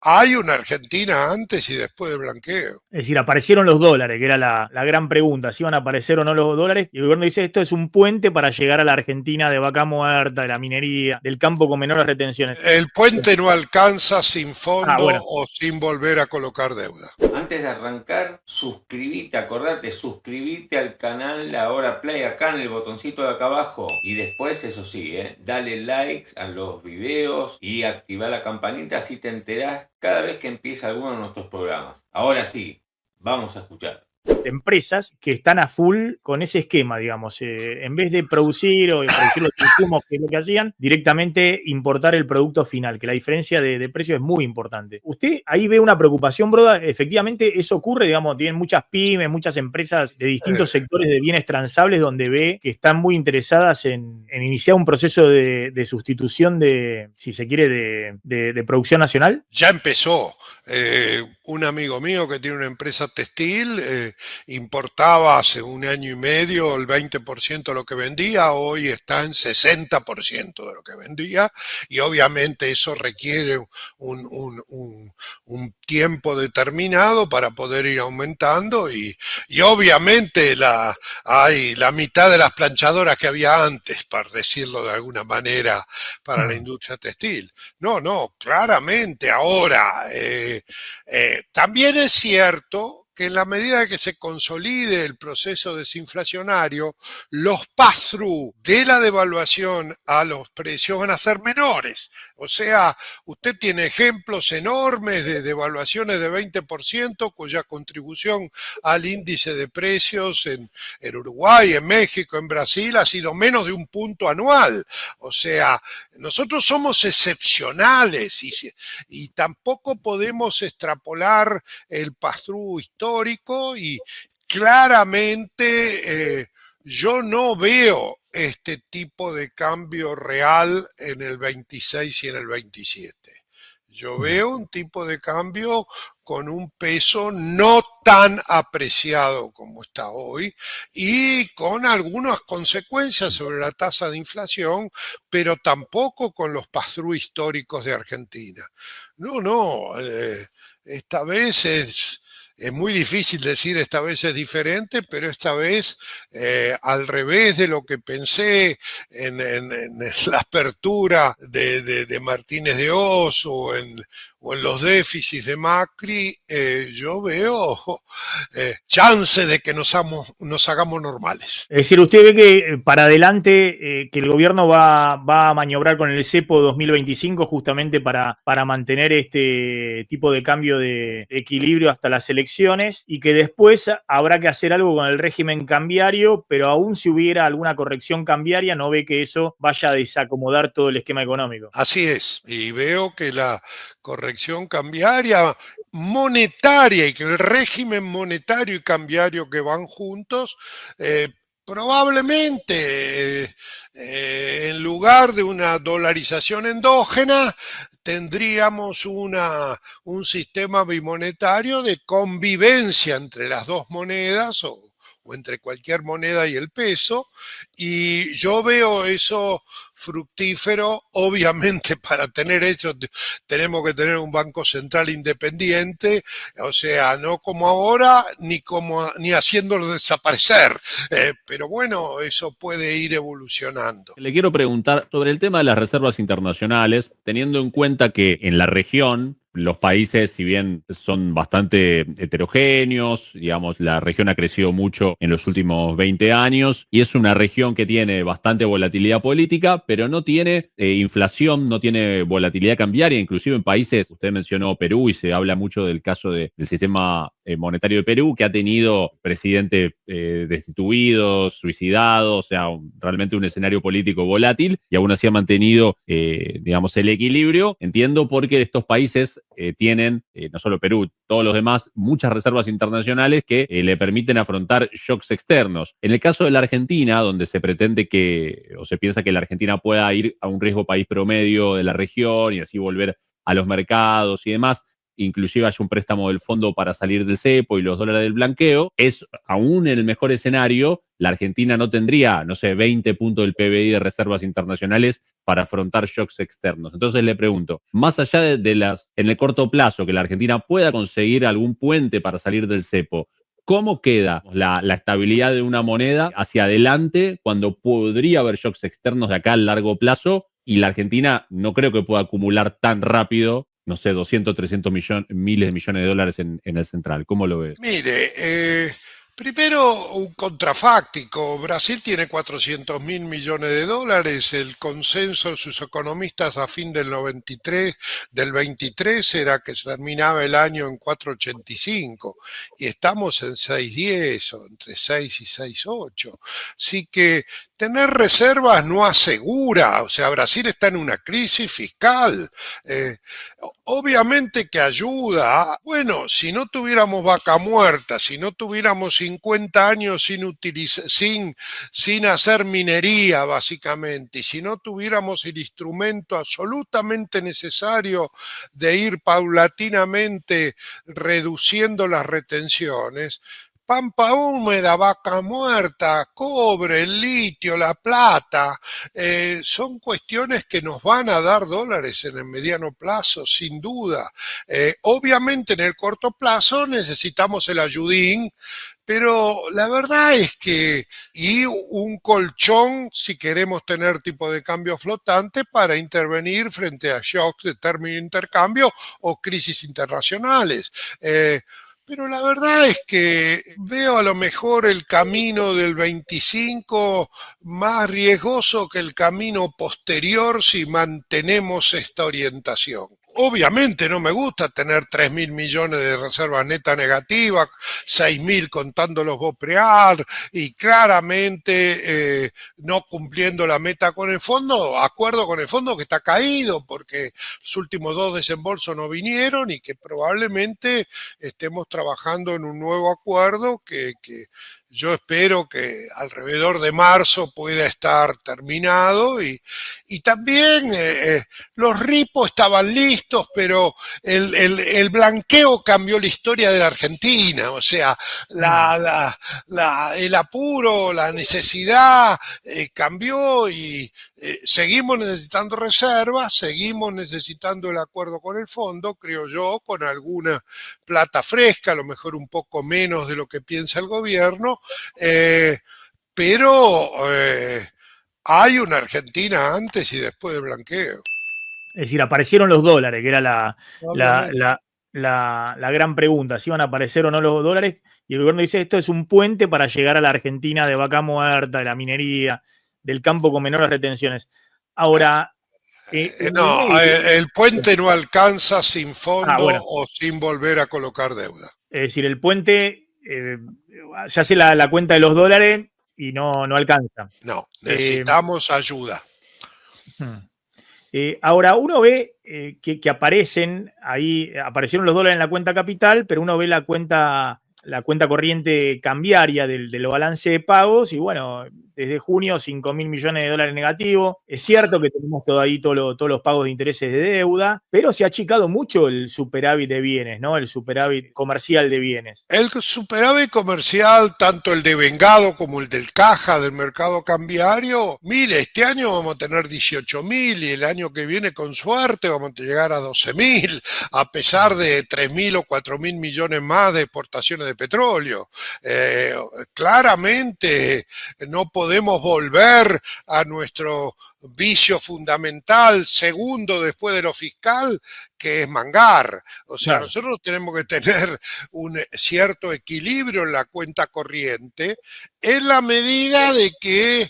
Hay una Argentina antes y después del blanqueo. Es decir, aparecieron los dólares, que era la gran pregunta, si iban a aparecer o no los dólares, y el gobierno dice, esto es un puente para llegar a la Argentina de vaca muerta, de la minería, del campo con menores retenciones. El puente no alcanza sin fondo Bueno. o sin volver a colocar deuda. Antes de arrancar, suscríbete, acordate, suscríbete al canal Ahora Play acá en el botoncito de acá abajo. Y después, eso sí, dale likes a los videos y activa la campanita, así te enterás cada vez que empieza alguno de nuestros programas. Ahora sí, vamos a escuchar. Empresas que están a full con ese esquema, digamos, en vez de producir o producir los insumos, que es lo que hacían, directamente importar el producto final, que la diferencia de precio es muy importante. ¿Usted ahí ve una preocupación, Broda? Efectivamente, eso ocurre, digamos, tienen muchas pymes, muchas empresas de distintos sectores de bienes transables donde ve que están muy interesadas en iniciar un proceso de sustitución de, si se quiere, de producción nacional. Ya empezó. Un amigo mío que tiene una empresa textil importaba hace un año y medio el 20% de lo que vendía, hoy está en 60% de lo que vendía, y obviamente eso requiere un tiempo determinado para poder ir aumentando, y obviamente hay la mitad de las planchadoras que había antes, para decirlo de alguna manera, para la industria textil. No, claramente ahora también es cierto que en la medida que se consolide el proceso desinflacionario, los pass-through de la devaluación a los precios van a ser menores. O sea, usted tiene ejemplos enormes de devaluaciones de 20%, cuya contribución al índice de precios en Uruguay, en México, en Brasil, ha sido menos de un punto anual. O sea, nosotros somos excepcionales y tampoco podemos extrapolar el pass-through histórico, y claramente yo no veo este tipo de cambio real en el 26 y en el 27. Yo veo un tipo de cambio con un peso no tan apreciado como está hoy y con algunas consecuencias sobre la tasa de inflación, pero tampoco con los pass-through históricos de Argentina. Esta vez es muy difícil decir esta vez es diferente, pero esta vez, al revés de lo que pensé en la apertura de Martínez de Oz o en los déficits de Macri, yo veo chance de que nos hagamos normales. Es decir, usted ve que para adelante que el gobierno va a maniobrar con el cepo 2025 justamente para mantener este tipo de cambio de equilibrio hasta las elecciones, y que después habrá que hacer algo con el régimen cambiario, pero aún si hubiera alguna corrección cambiaria, no ve que eso vaya a desacomodar todo el esquema económico. Así es, y veo que la corrección cambiaria monetaria y que el régimen monetario y cambiario que van juntos, probablemente en lugar de una dolarización endógena, tendríamos un sistema bimonetario de convivencia entre las dos monedas o entre cualquier moneda y el peso, y yo veo eso fructífero. Obviamente para tener eso tenemos que tener un banco central independiente, o sea, no como ahora ni haciéndolo desaparecer, pero bueno, eso puede ir evolucionando. Le quiero preguntar sobre el tema de las reservas internacionales, teniendo en cuenta que en la región los países, si bien son bastante heterogéneos, digamos, la región ha crecido mucho en los últimos 20 años y es una región que tiene bastante volatilidad política, pero no tiene inflación, no tiene volatilidad cambiaria, inclusive en países, usted mencionó Perú y se habla mucho del caso del sistema monetario de Perú, que ha tenido presidentes destituidos, suicidados, o sea, realmente un escenario político volátil, y aún así ha mantenido, digamos, el equilibrio. Entiendo porque estos países tienen, no solo Perú, todos los demás, muchas reservas internacionales que le permiten afrontar shocks externos. En el caso de la Argentina, donde se pretende o se piensa que la Argentina pueda ir a un riesgo país promedio de la región y así volver a los mercados y demás, inclusive haya un préstamo del fondo para salir del cepo y los dólares del blanqueo, es aún en el mejor escenario, la Argentina no tendría, no sé, 20 puntos del PBI de reservas internacionales para afrontar shocks externos. Entonces le pregunto, más allá en el corto plazo, que la Argentina pueda conseguir algún puente para salir del cepo, ¿cómo queda la estabilidad de una moneda hacia adelante cuando podría haber shocks externos de acá a largo plazo? Y la Argentina no creo que pueda acumular tan rápido, no sé, 200, 300 miles de millones de dólares en el central. ¿Cómo lo ves? Mire, primero un contrafáctico. Brasil tiene 400.000 millones de dólares. El consenso de sus economistas a fin del 23 era que se terminaba el año en 4,85 y estamos en 6,10 o entre 6 y 6,8. Así que tener reservas no asegura, o sea, Brasil está en una crisis fiscal. Obviamente que ayuda. Bueno, si no tuviéramos vaca muerta, si no tuviéramos 50 años sin hacer minería, básicamente, y si no tuviéramos el instrumento absolutamente necesario de ir paulatinamente reduciendo las retenciones, pampa húmeda, vaca muerta, cobre, el litio, la plata, son cuestiones que nos van a dar dólares en el mediano plazo, sin duda. Obviamente en el corto plazo necesitamos el ayudín, pero la verdad es que, y un colchón si queremos tener tipo de cambio flotante para intervenir frente a shocks de término de intercambio o crisis internacionales. Pero la verdad es que veo a lo mejor el camino del 25 más riesgoso que el camino posterior si mantenemos esta orientación. Obviamente no me gusta tener 3.000 millones de reservas netas negativas, 6.000 contando los BOPREAR y claramente no cumpliendo la meta con el fondo, acuerdo con el fondo que está caído porque los últimos 2 desembolsos no vinieron y que probablemente estemos trabajando en un nuevo acuerdo que yo espero que alrededor de marzo pueda estar terminado y también los ripos estaban listos, pero el blanqueo cambió la historia de la Argentina, o sea, el apuro, la necesidad cambió y seguimos necesitando reservas, seguimos necesitando el acuerdo con el fondo, creo yo, con alguna plata fresca, a lo mejor un poco menos de lo que piensa el gobierno, pero hay una Argentina antes y después del blanqueo. Es decir, aparecieron los dólares, que era Obviamente. la gran pregunta, si iban a aparecer o no los dólares, y el gobierno dice, esto es un puente para llegar a la Argentina de vaca muerta, de la minería, del campo con menores retenciones. Ahora, en el No, medio, el puente no alcanza sin fondo bueno, o sin volver a colocar deuda. es decir, el puente se hace la cuenta de los dólares y no alcanza. No, necesitamos ayuda. Ahora, uno ve que aparecieron los dólares en la cuenta capital, pero uno ve la cuenta corriente cambiaria del balance de pagos y bueno, desde junio 5.000 millones de dólares negativo. Es cierto que tenemos todavía todos los pagos de intereses de deuda, pero se ha achicado mucho el superávit de bienes, ¿no? El superávit comercial de bienes. El superávit comercial, tanto el de vengado como el del caja del mercado cambiario, mire, este año vamos a tener 18.000 y el año que viene con suerte vamos a llegar a 12.000, a pesar de 3.000 o 4.000 millones más de exportaciones de petróleo. Claramente no podemos volver a nuestro vicio fundamental, segundo después de lo fiscal, que es mangar. O sea, claro, nosotros tenemos que tener un cierto equilibrio en la cuenta corriente en la medida de que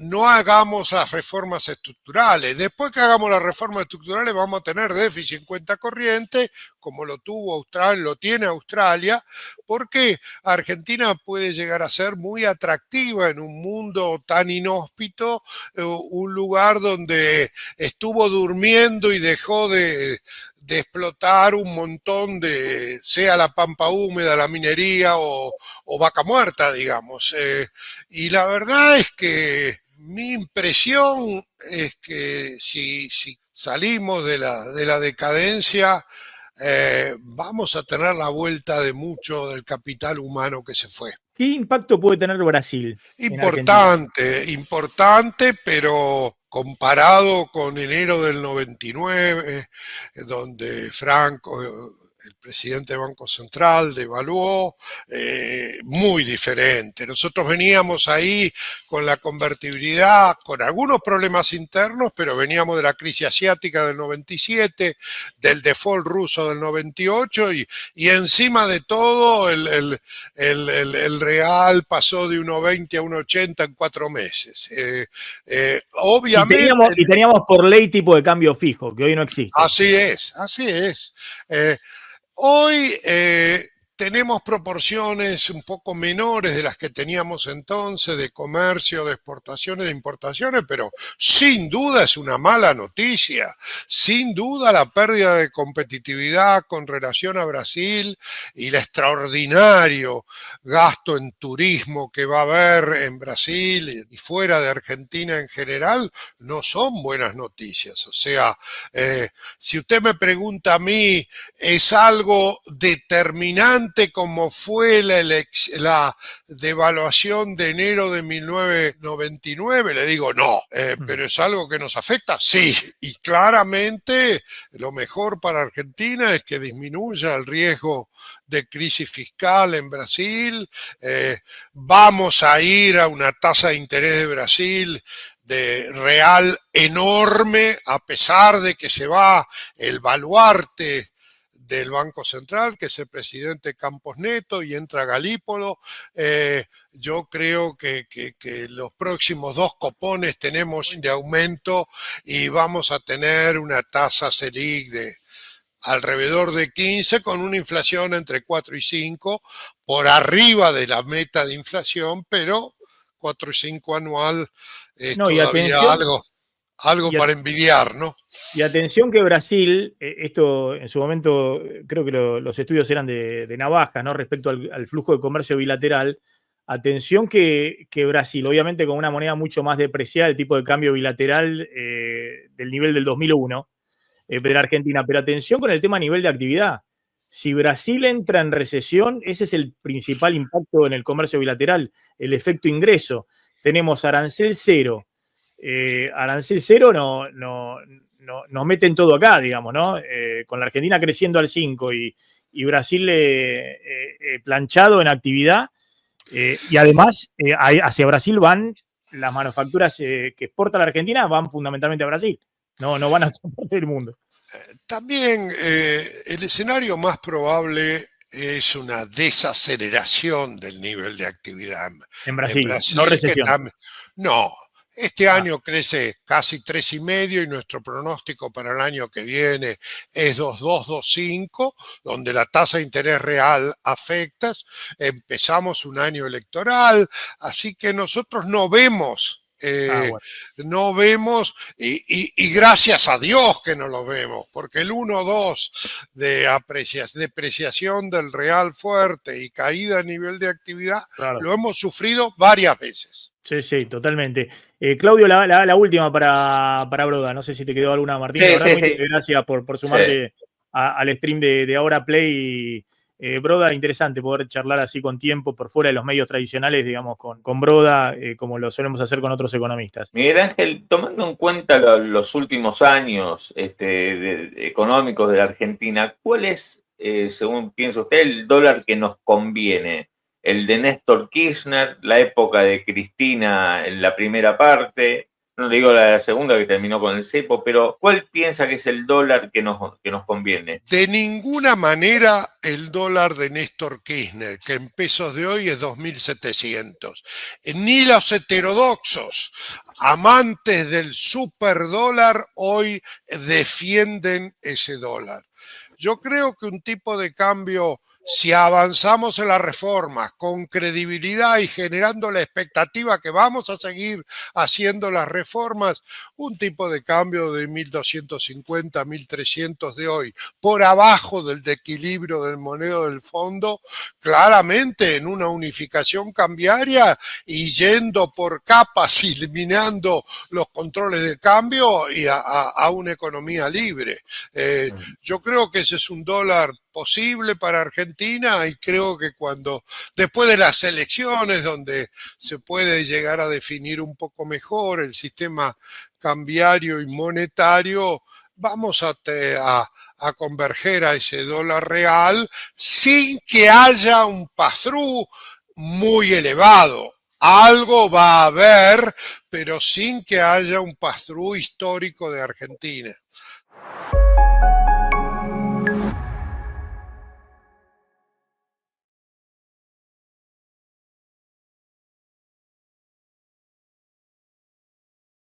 no hagamos las reformas estructurales. Después que hagamos las reformas estructurales vamos a tener déficit en cuenta corriente, como lo tuvo Australia, lo tiene Australia, porque Argentina puede llegar a ser muy atractiva en un mundo tan inhóspito, un lugar donde estuvo durmiendo y dejó de explotar un montón sea la pampa húmeda, la minería o vaca muerta, digamos. Y la verdad es que mi impresión es que si salimos de la decadencia, vamos a tener la vuelta de mucho del capital humano que se fue. ¿Qué impacto puede tener Brasil? Importante, pero comparado con enero del 99, donde Franco, el presidente del Banco Central, devaluó, muy diferente. Nosotros veníamos ahí con la convertibilidad, con algunos problemas internos, pero veníamos de la crisis asiática del 97, del default ruso del 98 y encima de todo el real pasó de 1,20 a 1,80 en 4 meses. Obviamente... Y teníamos por ley tipo de cambio fijo, que hoy no existe. Así es, así es. Hoy tenemos proporciones un poco menores de las que teníamos entonces de comercio, de exportaciones, de importaciones, pero sin duda es una mala noticia. Sin duda la pérdida de competitividad con relación a Brasil y el extraordinario gasto en turismo que va a haber en Brasil y fuera de Argentina en general no son buenas noticias. O sea, si usted me pregunta a mí, ¿es algo determinante como fue la devaluación de enero de 1999? Le digo no, pero ¿es algo que nos afecta? Sí, y claramente lo mejor para Argentina es que disminuya el riesgo de crisis fiscal en Brasil. Vamos a ir a una tasa de interés de Brasil de real enorme, a pesar de que se va el baluarte del Banco Central, que es el presidente Campos Neto, y entra Galípolo. Yo creo que los próximos 2 copones tenemos de aumento y vamos a tener una tasa Selic de alrededor de 15, con una inflación entre 4 y 5, por arriba de la meta de inflación, pero 4 y 5 anual es todavía algo para envidiar, ¿no? Y atención que Brasil, esto en su momento creo que los estudios eran de Navaja, ¿no? Respecto al flujo de comercio bilateral. Atención que Brasil, obviamente con una moneda mucho más depreciada, el tipo de cambio bilateral del nivel del 2001, de la Argentina, pero atención con el tema a nivel de actividad. Si Brasil entra en recesión, ese es el principal impacto en el comercio bilateral, el efecto ingreso. Tenemos arancel cero. Arancel cero nos meten todo acá, digamos, ¿no? Con la Argentina creciendo al 5 y Brasil planchado en actividad. Y además, hacia Brasil van las manufacturas que exporta la Argentina, van fundamentalmente a Brasil. No van a otra parte del mundo. También el escenario más probable es una desaceleración del nivel de actividad en Brasil, no recesión. No, este año crece casi 3,5 y nuestro pronóstico para el año que viene es 2,2, 2,5, donde la tasa de interés real afecta. Empezamos un año electoral, así que nosotros no vemos... Bueno. No vemos, y gracias a Dios que no lo vemos, porque el 1,2 de depreciación del real fuerte y caída a nivel de actividad, claro, lo hemos sufrido varias veces. Sí, totalmente. Claudio, la última para Broda, no sé si te quedó alguna, Martín. Sí. Gracias por sumarte al stream de Ahora Play. Broda, interesante poder charlar así con tiempo por fuera de los medios tradicionales, digamos, con Broda, como lo solemos hacer con otros economistas. Miguel Ángel, tomando en cuenta los últimos años económicos de la Argentina, ¿cuál es, según piensa usted, el dólar que nos conviene? ¿El de Néstor Kirchner, la época de Cristina en la primera parte? No digo la segunda que terminó con el cepo, pero ¿cuál piensa que es el dólar que nos conviene? De ninguna manera el dólar de Néstor Kirchner, que en pesos de hoy es 2.700. Ni los heterodoxos, amantes del superdólar, hoy defienden ese dólar. Yo creo que un tipo de cambio, si avanzamos en las reformas con credibilidad y generando la expectativa que vamos a seguir haciendo las reformas, un tipo de cambio de 1.250, 1.300 de hoy, por abajo del equilibrio del monedero del fondo, claramente en una unificación cambiaria y yendo por capas, eliminando los controles de cambio y a una economía libre. Yo creo que ese es un dólar posible para Argentina, y creo que después de las elecciones, donde se puede llegar a definir un poco mejor el sistema cambiario y monetario, vamos a converger a ese dólar real sin que haya un pass-through muy elevado. Algo va a haber, pero sin que haya un pass-through histórico de Argentina.